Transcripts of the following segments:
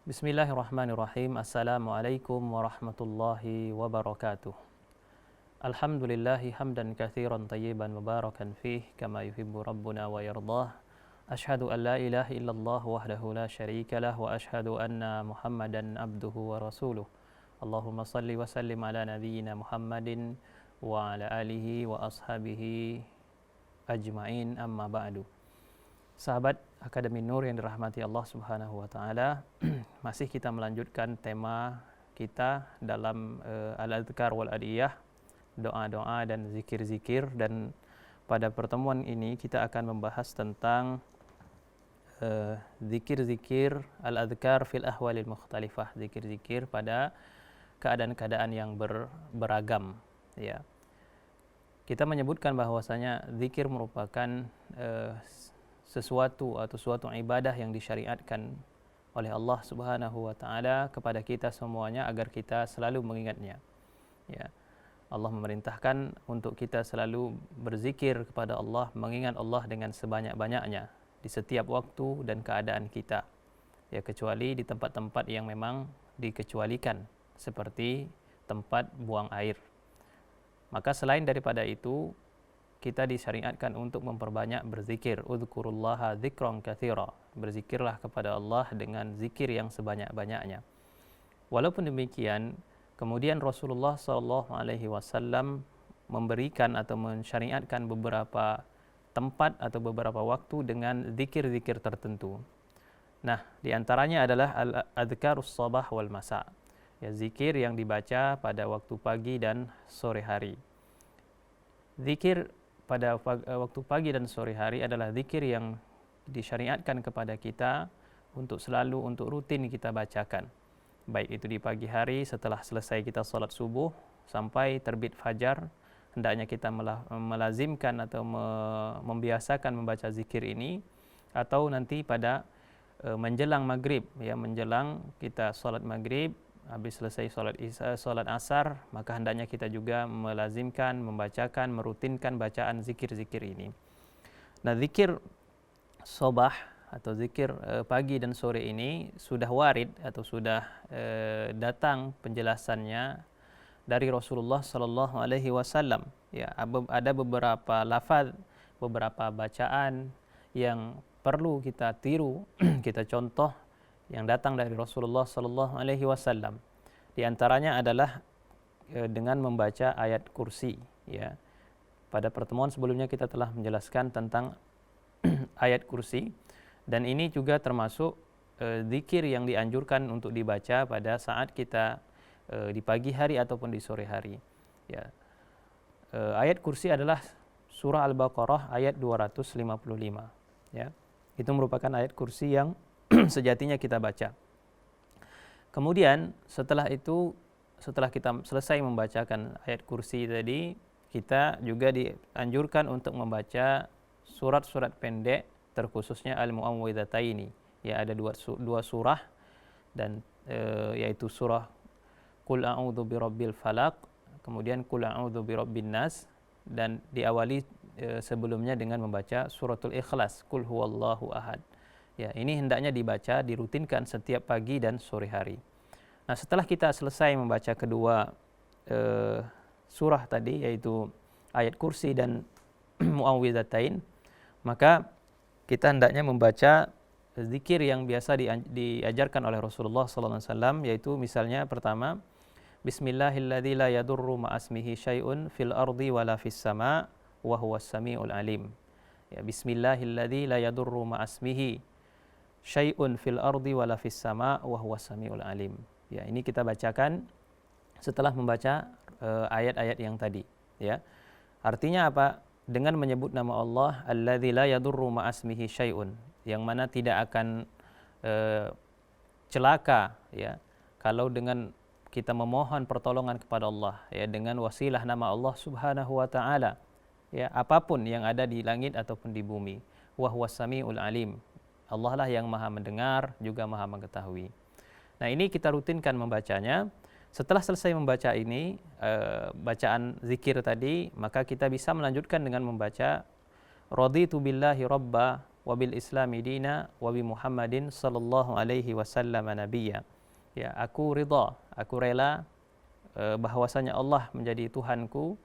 Bismillahirrahmanirrahim. Assalamualaikum warahmatullahi wabarakatuh. Alhamdulillahi hamdan katsiran tayyiban mubarakan fih kama yuhibbu rabbuna wa yardah. Ashhadu an la ilaha illallah wahdahu la syarika lah wa ashhadu anna Muhammadan abduhu wa rasuluh. Allahumma salli wa sallim ala nabiyyina Muhammadin wa ala alihi wa ashabihi ajma'in, amma ba'du. Sahabat Akademi Nur yang dirahmati Allah Subhanahu wa taala, masih kita melanjutkan tema kita dalam al-adhkar wal adiyah, doa-doa dan zikir-zikir, dan pada pertemuan ini kita akan membahas tentang zikir-zikir al-adhkar fil ahwalil mukhtalifah, zikir-zikir pada keadaan-keadaan yang beragam, ya. Kita menyebutkan bahwasanya zikir merupakan sesuatu atau suatu ibadah yang disyariatkan oleh Allah Subhanahu wa taala kepada kita semuanya agar kita selalu mengingatnya. Ya. Allah memerintahkan untuk kita selalu berzikir kepada Allah, mengingat Allah dengan sebanyak-banyaknya di setiap waktu dan keadaan kita. Ya, kecuali di tempat-tempat yang memang dikecualikan seperti tempat buang air. Maka selain daripada itu, kita disyariatkan untuk memperbanyak berzikir. Udzukurullaha dzikran katsira. Berzikirlah kepada Allah dengan zikir yang sebanyak-banyaknya. Walaupun demikian, kemudian Rasulullah SAW memberikan atau mensyariatkan beberapa tempat atau beberapa waktu dengan zikir-zikir tertentu. Nah, di antaranya adalah al-adhkarus sabah wal masa. Ya, zikir yang dibaca pada waktu pagi dan sore hari. Zikir pada waktu pagi dan sore hari adalah zikir yang disyariatkan kepada kita untuk selalu, untuk rutin kita bacakan. Baik itu di pagi hari setelah selesai kita salat subuh sampai terbit fajar, hendaknya kita melazimkan atau membiasakan membaca zikir ini, atau nanti pada menjelang maghrib, ya, menjelang kita salat maghrib, habis selesai salat asar, maka hendaknya kita juga melazimkan, membacakan, merutinkan bacaan zikir-zikir ini. Nah, zikir sobah atau zikir pagi dan sore ini sudah warid atau sudah datang penjelasannya dari Rasulullah Sallallahu Alaihi Wasallam. Ya, ada beberapa lafaz, beberapa bacaan yang perlu kita tiru, kita contoh yang datang dari Rasulullah Sallallahu Alaihi Wasallam. Di antaranya adalah dengan membaca ayat kursi. Ya, pada pertemuan sebelumnya kita telah menjelaskan tentang ayat kursi, dan ini juga termasuk zikir yang dianjurkan untuk dibaca pada saat kita di pagi hari ataupun di sore hari. Ya, ayat kursi adalah surah Al-Baqarah ayat 255. Ya, itu merupakan ayat kursi yang sejatinya kita baca. Kemudian setelah itu, setelah kita selesai membacakan ayat kursi tadi, kita juga dianjurkan untuk membaca surat-surat pendek, terkhususnya Al-Mu'awwidhataini. Ya, ada dua surah, dan yaitu surah Qul a'udzu birabbil falaq, kemudian Qul a'udzu birabbin nas, dan diawali sebelumnya dengan membaca suratul Ikhlas, Qul huwallahu ahad. Ya, ini hendaknya dibaca, dirutinkan setiap pagi dan sore hari. Nah, setelah kita selesai membaca kedua surah tadi, yaitu ayat kursi dan Mu'awwidhatain, maka kita hendaknya membaca zikir yang biasa diajarkan oleh Rasulullah SAW, yaitu misalnya pertama, Bismillahilladzi la yadurru ma'asmihi syai'un fil ardi wala fis sama' wa huwas sami'ul alim. Ya, Bismillahilladzi la yadurru ma'asmihi syai'un fil ardi wala fis sama' wa huwas sami'ul alim. Ya, ini kita bacakan setelah membaca ayat-ayat yang tadi, ya. Artinya apa? Dengan menyebut nama Allah, alladzi la yadurru ma'asmihi syai'un, yang mana tidak akan celaka, ya, kalau dengan kita memohon pertolongan kepada Allah, ya, dengan wasilah nama Allah Subhanahu wa taala, ya, apapun yang ada di langit ataupun di bumi. Wa huwas sami'ul alim. Allah lah yang maha mendengar, juga maha mengetahui. Nah, ini kita rutinkan membacanya. Setelah selesai membaca ini, bacaan zikir tadi, maka kita bisa melanjutkan dengan membaca raditu billahi rabba wa bil islami dina wa bi Muhammadin sallallahu alaihi wasallam nabiyya. Ya, aku ridha, aku rela bahwasanya Allah menjadi Tuhanku,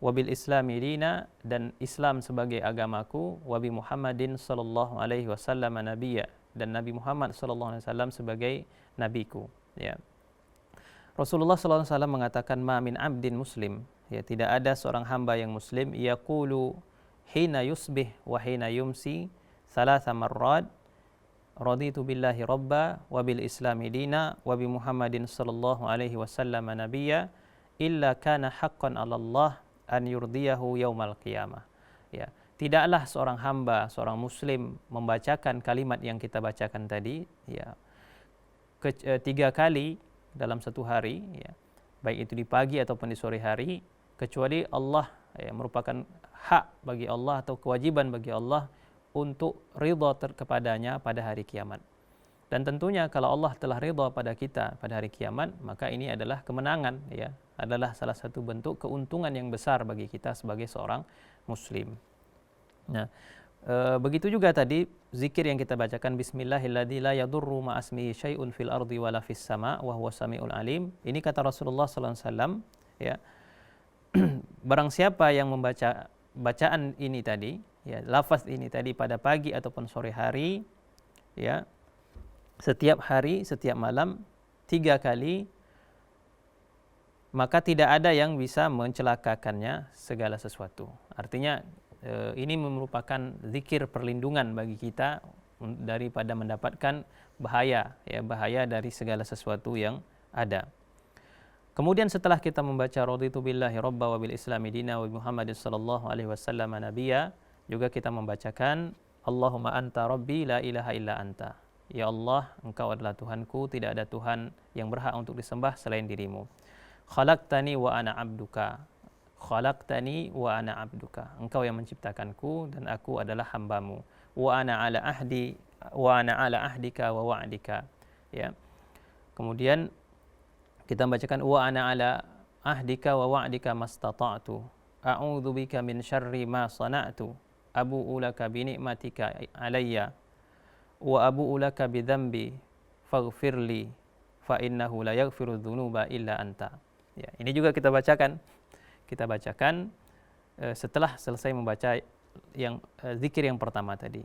wabil islami dina, dan Islam sebagai agamaku, wabi Muhammadin sallallahu alaihi wasallam nabiyya, dan Nabi Muhammad sallallahu alaihi wasallam sebagai nabiku. Ya. Rasulullah sallallahu alaihi wasallam mengatakan, ma min abdin muslim, ya, tidak ada seorang hamba yang muslim yaqulu hina yusbih wa hina yumsi thalatha marrat raditu billahi rabba wa bil islami dina wa bi Muhammadin sallallahu alaihi wasallam nabiyya illa kana haqqan 'ala Allah an yurdiyahu yaumal qiyamah. Ya, tidaklah seorang hamba, seorang muslim membacakan kalimat yang kita bacakan tadi, ya, 3 kali dalam satu hari, ya, baik itu di pagi ataupun di sore hari, kecuali Allah, ya, merupakan hak bagi Allah atau kewajiban bagi Allah untuk ridha kepadanya pada hari kiamat. Dan tentunya kalau Allah telah ridha pada kita pada hari kiamat, maka ini adalah kemenangan, ya, adalah salah satu bentuk keuntungan yang besar bagi kita sebagai seorang muslim. Nah, begitu juga tadi zikir yang kita bacakan, bismillahilladzi la yadurru ma asmihi syai'un fil ardi wala fis sama' wa huwas samiul alim. Ini kata Rasulullah sallallahu alaihi wasallam, ya. Barang siapa yang membaca bacaan ini tadi, ya, lafaz ini tadi pada pagi ataupun sore hari, ya, setiap hari, setiap malam 3 kali, maka tidak ada yang bisa mencelakakannya segala sesuatu. Artinya ini merupakan zikir perlindungan bagi kita daripada mendapatkan bahaya, ya, bahaya dari segala sesuatu yang ada. Kemudian setelah kita membaca raditu billahi rabba wa bil islami dina wa Muhammadin sallallahu alaihi wasallam nabiyya, juga kita membacakan Allahumma anta rabbi la ilaha illa anta. Ya Allah, Engkau adalah Tuhanku, tidak ada Tuhan yang berhak untuk disembah selain dirimu. Khalaqtani wa ana abduka. Khalaqtani wa ana abduka. Engkau yang menciptakanku dan aku adalah hambamu. Wa ana ala ahdika wa wa'dika. Ya. Kemudian kita membacakan wa ana ala ahdika wa wa'dika mastata'tu. A'udzu bika min syarri ma sana'tu. Abu'u laka bi ni'matika alayya wa abu'u laka bi dzambi faghfirli fa innahu la yaghfiru dzunuba illa anta. Ya, ini juga kita bacakan. Kita bacakan setelah selesai membaca yang zikir yang pertama tadi.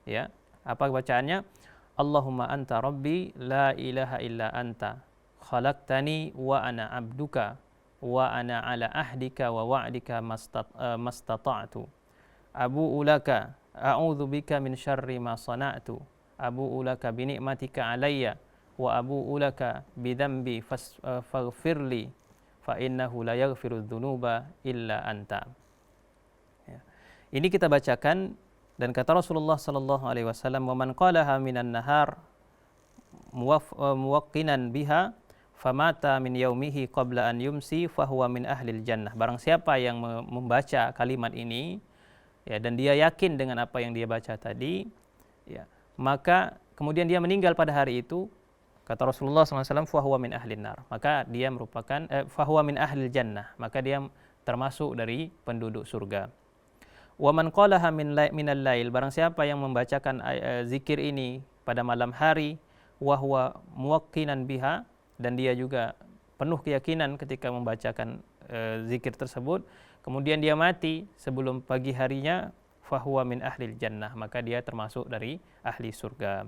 Ya, apa bacaannya? Allahumma anta rabbi la ilaha illa anta. Khalaqtani wa ana abduka wa ana ala ahdika wa wa'dika mastata'tu. Abu'u laka a'udzu bika min syarri ma sana'tu. Abu'u laka bi ni'matika alayya wa abu'u laka bi dzambi faghfirli fa innahu la yaghfiru dzunuba illa anta. Ya. Ini kita bacakan, dan kata Rasulullah sallallahu alaihi wasallam, "Wa man qalaha minan nahar muwaqqinan biha famata min yaumihi qabla an yumsi fahuwa min ahlil jannah." Barang siapa yang membaca kalimat ini, ya, dan dia yakin dengan apa yang dia baca tadi, ya, maka kemudian dia meninggal pada hari itu, kata Rasulullah SAW, fahuwa min ahlin nar, maka dia merupakan fahuwa min ahlil jannah, maka dia termasuk dari penduduk surga. Wa man qalaha minal lail, barang siapa yang membacakan zikir ini pada malam hari, wa huwa muwaqqinan biha, dan dia juga penuh keyakinan ketika membacakan zikir tersebut, kemudian dia mati sebelum pagi harinya, fahuwa min ahlil jannah, maka dia termasuk dari ahli surga.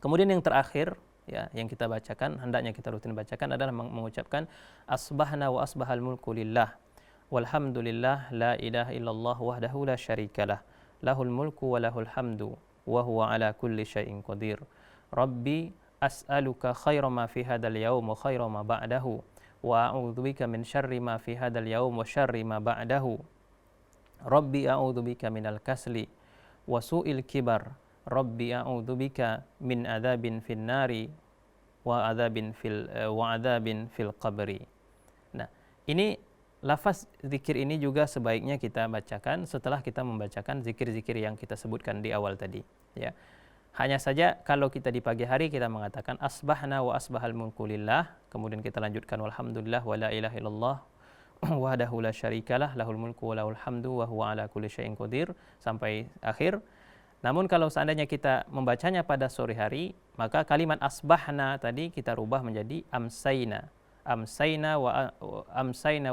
Kemudian yang terakhir, ya, yang kita bacakan, hendaknya kita rutin bacakan, adalah mengucapkan asbahna wa asbahal mulku lillah walhamdulillah la ilaha illallah wahdahu la syarikalah lahul mulku wa lahul hamdu wa huwa ala kulli syai'in qadir. Rabbi as'aluka khaira ma fi hadzal yaum wa khaira ma ba'dahu wa a'udzu bika min syarri ma fi hadzal yaum wa syarri ma ba'dahu. Rabbi a'udzu bika minal kasli wa su'il kibar. Rabbi a'udzu bika min adzabin fin nari wa adzabin fil qabri. Nah, ini lafaz zikir ini juga sebaiknya kita bacakan setelah kita membacakan zikir-zikir yang kita sebutkan di awal tadi, ya. Hanya saja kalau kita di pagi hari kita mengatakan asbahna wa asbahal mulku lillah, kemudian kita lanjutkan walhamdulillah wa la ilaha illallah wahdahu la syarikalah lahul mulku wa lahul hamdu wa huwa ala kulli syai'in qadir sampai akhir. Namun kalau seandainya kita membacanya pada sore hari, maka kalimat asbahna tadi kita rubah menjadi amsayna. Amsayna wa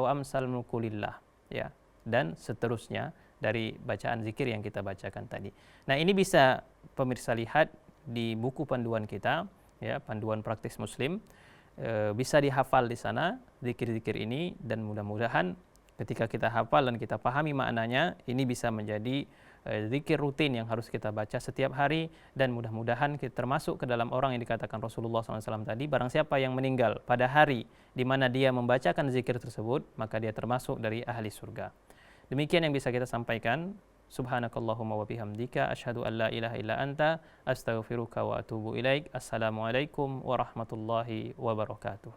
amsal mulku lillah, ya. Dan seterusnya dari bacaan zikir yang kita bacakan tadi. Nah, ini bisa pemirsa lihat di buku panduan kita, ya, panduan praktis muslim. Bisa dihafal di sana zikir-zikir ini, dan mudah-mudahan ketika kita hafal dan kita pahami maknanya, ini bisa menjadi zikir rutin yang harus kita baca setiap hari, dan mudah-mudahan kita termasuk ke dalam orang yang dikatakan Rasulullah SAW tadi, barang siapa yang meninggal pada hari di mana dia membacakan zikir tersebut, maka dia termasuk dari ahli surga. Demikian yang bisa kita sampaikan. Subhanakallahumma wa bihamdika asyhadu an la ilaha illa anta astaghfiruka wa atubu ilaik. Assalamualaikum warahmatullahi wabarakatuh.